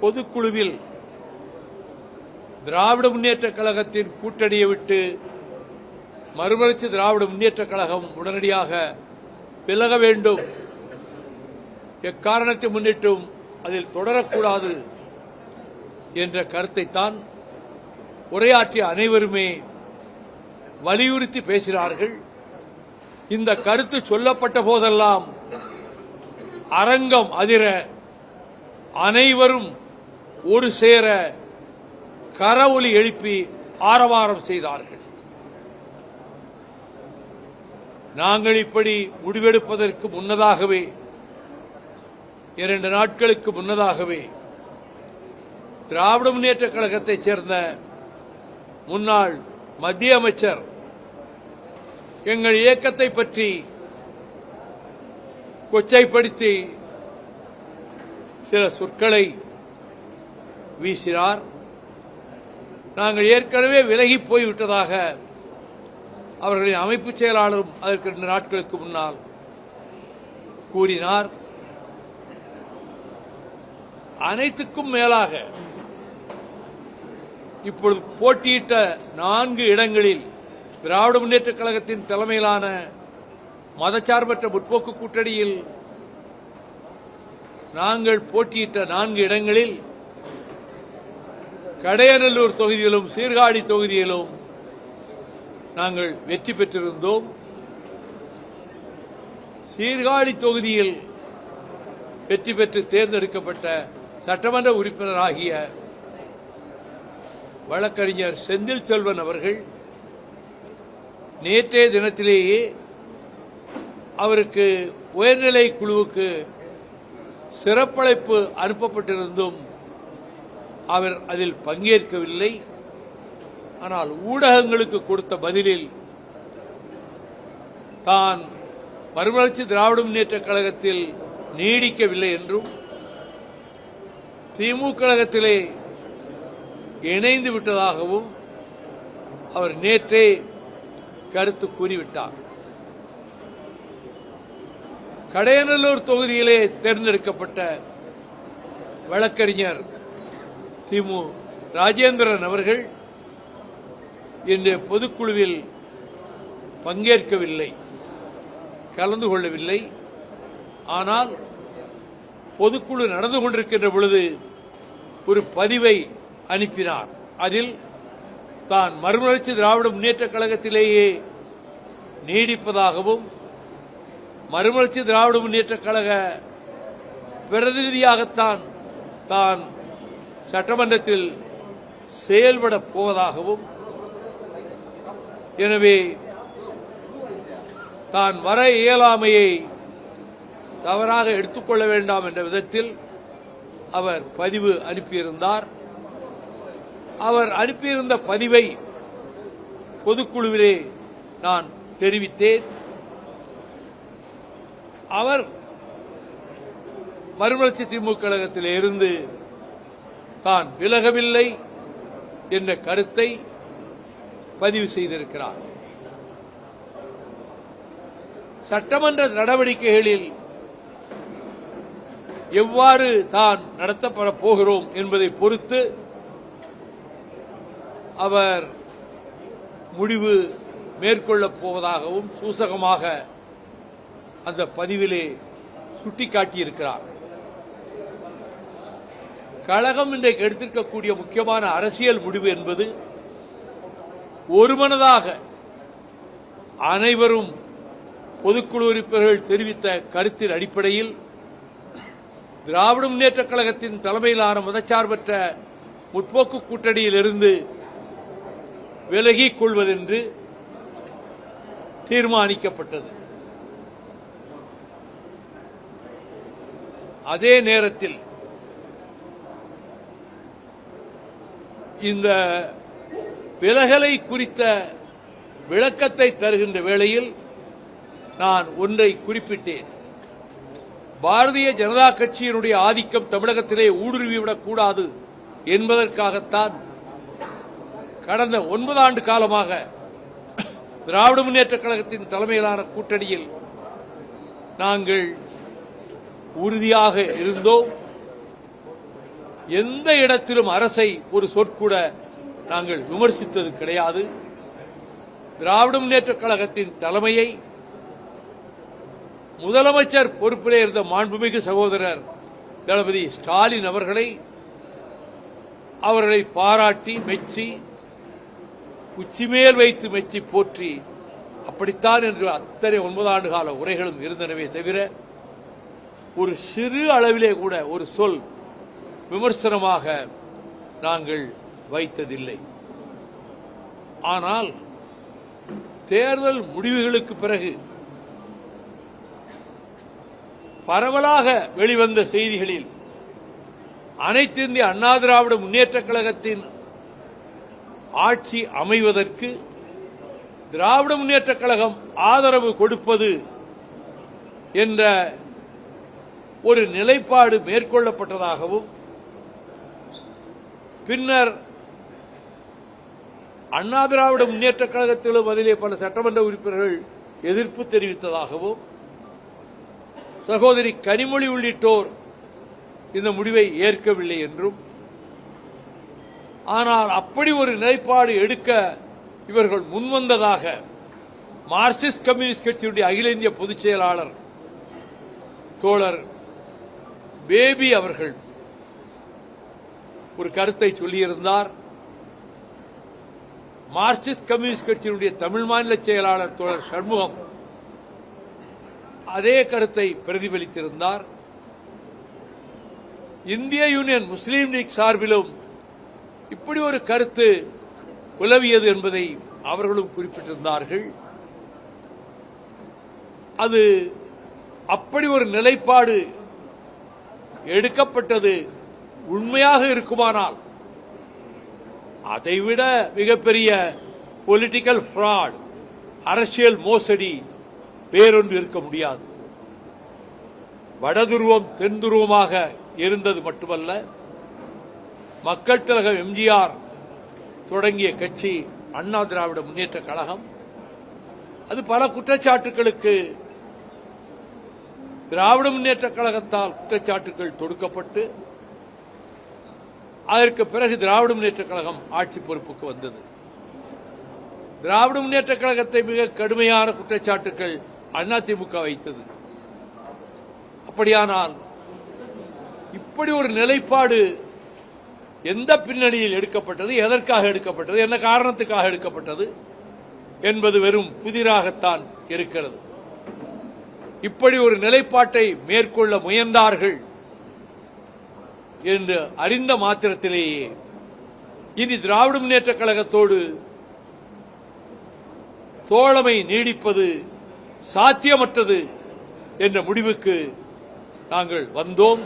பொதுக்குழுவில் திராவிட முன்னேற்ற கழகத்தின் கூட்டணியை விட்டு மறுமலர்ச்சி திராவிட முன்னேற்ற கழகம் உடனடியாக விலக வேண்டும், எக்காரணத்தை முன்னிட்டும் அதில் தொடரக்கூடாது என்ற கருத்தைத்தான் உரையாற்றிய அனைவருமே வலியுறுத்தி பேசினார்கள். இந்த கருத்து சொல்லப்பட்ட போதெல்லாம் அரங்கம் அதிர அனைவரும் ஒரு சேர கரவொலி எழுப்பி ஆரவாரம் செய்தார்கள். நாங்கள் இப்படி முடிவெடுப்பதற்கு முன்னதாகவே 2 நாட்களுக்கு முன்னதாகவே திராவிட முன்னேற்ற கழகத்தைச் சேர்ந்த முன்னாள் மத்திய அமைச்சர் எங்கள் இயக்கத்தை பற்றி கொச்சைப்படுத்தி சில சொற்களை வீசினார். நாங்கள் ஏற்கனவே விலகி போய்விட்டதாக அவர்களின் அமைப்பு செயலாளரும் அதற்கு 2 நாட்களுக்கு முன்னால் கூறினார். அனைத்துக்கும் மேலாக இப்பொழுது போட்டியிட்ட 4 இடங்களில் திராவிட முன்னேற்ற கழகத்தின் தலைமையிலான மதச்சார்பற்ற முற்போக்கு கூட்டணியில் நாங்கள் போட்டியிட்ட 4 இடங்களில் கடையநல்லூர் தொகுதியிலும் சீர்காழி தொகுதியிலும் நாங்கள் வெற்றி பெற்றிருந்தோம். சீர்காழி தொகுதியில் வெற்றி பெற்று தேர்ந்தெடுக்கப்பட்ட சட்டமன்ற உறுப்பினராகிய வழக்கறிஞர் செந்தில் செல்வன் அவர்கள் நேற்றைய தினத்திலேயே அவருக்கு உயர்நிலை குழுவுக்கு சிறப்பழைப்பு அனுப்பப்பட்டிருந்தும் அவர் அதில் பங்கேற்கவில்லை. ஆனால் ஊடகங்களுக்கு கொடுத்த பதிலில் தான் மறுமலர்ச்சி திராவிட முன்னேற்ற கழகத்தில் நீடிக்கவில்லை என்றும் திமுக கழகத்திலே இணைந்து விட்டதாகவும் அவர் நேற்றே கருத்து கூறிவிட்டார். கடையநல்லூர் தொகுதியிலே தேர்ந்தெடுக்கப்பட்ட வழக்கறிஞர் திமு ராஜேந்திரன் அவர்கள் இன்றைய பொதுக்குழுவில் பங்கேற்கவில்லை, கலந்து கொள்ளவில்லை. ஆனால் பொதுக்குழு நடந்து கொண்டிருக்கின்ற பொழுது ஒரு பதிவை அனுப்பினார். அதில் தான் மறுமலர்ச்சி திராவிட முன்னேற்ற கழகத்திலேயே நீடிப்பதாகவும் மறுமலர்ச்சி திராவிட முன்னேற்ற கழக பிரதிநிதியாகத்தான் தான் சட்டமன்றத்தில் செயல்பட போவதாகவும், எனவே தான் வர இயலாமையை தவறாக எடுத்துக்கொள்ள வேண்டாம் என்ற விதத்தில் அவர் பதிவு அனுப்பியிருந்தார். அவர் அனுப்பியிருந்த பதிவை பொதுக்குழுவிலே நான் தெரிவித்தேன். அவர் மறுமலர்ச்சி திமுக கழகத்தில் இருந்து தான் விலகவில்லை என்ற கருத்தை பதிவு செய்திருக்கிறார். சட்டமன்ற நடவடிக்கைகளில் எவ்வாறு தான் நடத்தப்பட போகிறோம் என்பதை பொறுத்து அவர் முடிவு மேற்கொள்ளப் போவதாகவும் சூசகமாக அந்த பதிவிலே சுட்டிக்காட்டியிருக்கிறார். கழகம் இன்றைக்கு எடுத்திருக்கக்கூடிய முக்கியமான அரசியல் முடிவு என்பது ஒருமனதாக அனைவரும் பொதுக்குழு உறுப்பினர்கள் தெரிவித்த கருத்தின் அடிப்படையில் திராவிட முன்னேற்ற கழகத்தின் தலைமையிலான மதச்சார்பற்ற முற்போக்கு கூட்டணியிலிருந்து விலகிக் கொள்வதென்று தீர்மானிக்கப்பட்டது. அதே நேரத்தில் இந்த விலகலை குறித்த விளக்கத்தை தருகின்ற வேளையில் நான் ஒன்றை குறிப்பிட்டேன். பாரதிய ஜனதா கட்சியினுடைய ஆதிக்கம் தமிழகத்திலே ஊடுருவிவிடக் கூடாது என்பதற்காகத்தான் கடந்த 9 ஆண்டு காலமாக திராவிட முன்னேற்ற கழகத்தின் தலைமையிலான கூட்டணியில் நாங்கள் உறுதியாக இருந்தோம். எந்த இடத்திலும் அரசை ஒரு சொற்கூட நாங்கள் விமர்சித்தது கிடையாது. திராவிட முன்னேற்றக் கழகத்தின் தலைமையை முதலமைச்சர் பொறுப்பிலே இருந்த மாண்புமிகு சகோதரர் தளபதி ஸ்டாலின் அவர்களை பாராட்டி மெச்சி உச்சிமேல் வைத்து மெச்சி போற்றி அப்படித்தான் என்று அத்தனை 9 ஆண்டு கால உரைகளும் இருந்தனவே தவிர ஒரு சிறு அளவிலே கூட ஒரு சொல் விமர்சனமாக நாங்கள் வைத்ததில்லை. ஆனால் தேர்தல் முடிவுகளுக்கு பிறகு பரவலாக வெளிவந்த செய்திகளில் அனைத்து இந்திய அண்ணா திராவிட முன்னேற்றக் கழகத்தின் ஆட்சி அமைவதற்கு திராவிட முன்னேற்றக் கழகம் ஆதரவு கொடுப்பது என்ற ஒரு நிலைப்பாடு மேற்கொள்ளப்பட்டதாகவும் பின்னர் அண்ணா திராவிட முன்னேற்றக் கழகத்திலும் அதிலே பல சட்டமன்ற உறுப்பினர்கள் எதிர்ப்பு தெரிவித்ததாகவும் சகோதரி கனிமொழி உள்ளிட்டோர் இந்த முடிவை ஏற்கவில்லை என்றும், ஆனால் அப்படி ஒரு நிலைப்பாடு எடுக்க இவர்கள் முன்வந்ததாக மார்க்சிஸ்ட் கம்யூனிஸ்ட் கட்சியுடைய அகில இந்திய பொதுச் செயலாளர் தோழர் பேபி அவர்கள் ஒரு கருத்தை சொல்லியிருந்தார். மார்க்சிஸ்ட் கம்யூனிஸ்ட் கட்சியினுடைய தமிழ் மாநில செயலாளர் தோழர் சண்முகம் அதே கருத்தை பிரதிபலித்திருந்தார். இந்திய யூனியன் முஸ்லீம் லீக் சார்பிலும் இப்படி ஒரு கருத்து உலவியது என்பதை அவர்களும் குறிப்பிட்டிருந்தார்கள். அது அப்படி ஒரு நிலைப்பாடு எடுக்கப்பட்டது உண்மையாக இருக்குமானால் அதைவிட மிகப்பெரிய பொலிட்டிக்கல் ஃப்ராட், அரசியல் மோசடி வேறொன்று இருக்க முடியாது. வடதுருவம் தென்துருவமாக இருந்தது மட்டுமல்ல, மக்கள் திலகம் எம்ஜிஆர் தொடங்கிய கட்சி அண்ணா திராவிட முன்னேற்றக் கழகம். அது பல குற்றச்சாட்டுகளுக்கு திராவிட முன்னேற்றக் கழகத்தால் குற்றச்சாட்டுகள் தொடுக்கப்பட்டு அதற்கு பிறகு திராவிட முன்னேற்றக் கழகம் ஆட்சி பொறுப்புக்கு வந்தது. திராவிட முன்னேற்றக் கழகத்தை மிக கடுமையான குற்றச்சாட்டுகள் அதிமுக வைத்தது. அப்படியானால் இப்படி ஒரு நிலைப்பாடு எந்த பின்னணியில் எடுக்கப்பட்டது, எதற்காக எடுக்கப்பட்டது, என்ன காரணத்துக்காக எடுக்கப்பட்டது என்பது வெறும் புதிராகத்தான் இருக்கிறது. இப்படி ஒரு நிலைப்பாட்டை மேற்கொள்ள முயன்றார்கள் என்று அறிந்த மாத்திரத்திலேயே இனி திராவிட முன்னேற்றக் கழகத்தோடு தோழமை நீடிப்பது சாத்தியமற்றது என்ற முடிவுக்கு நாங்கள் வந்தோம்.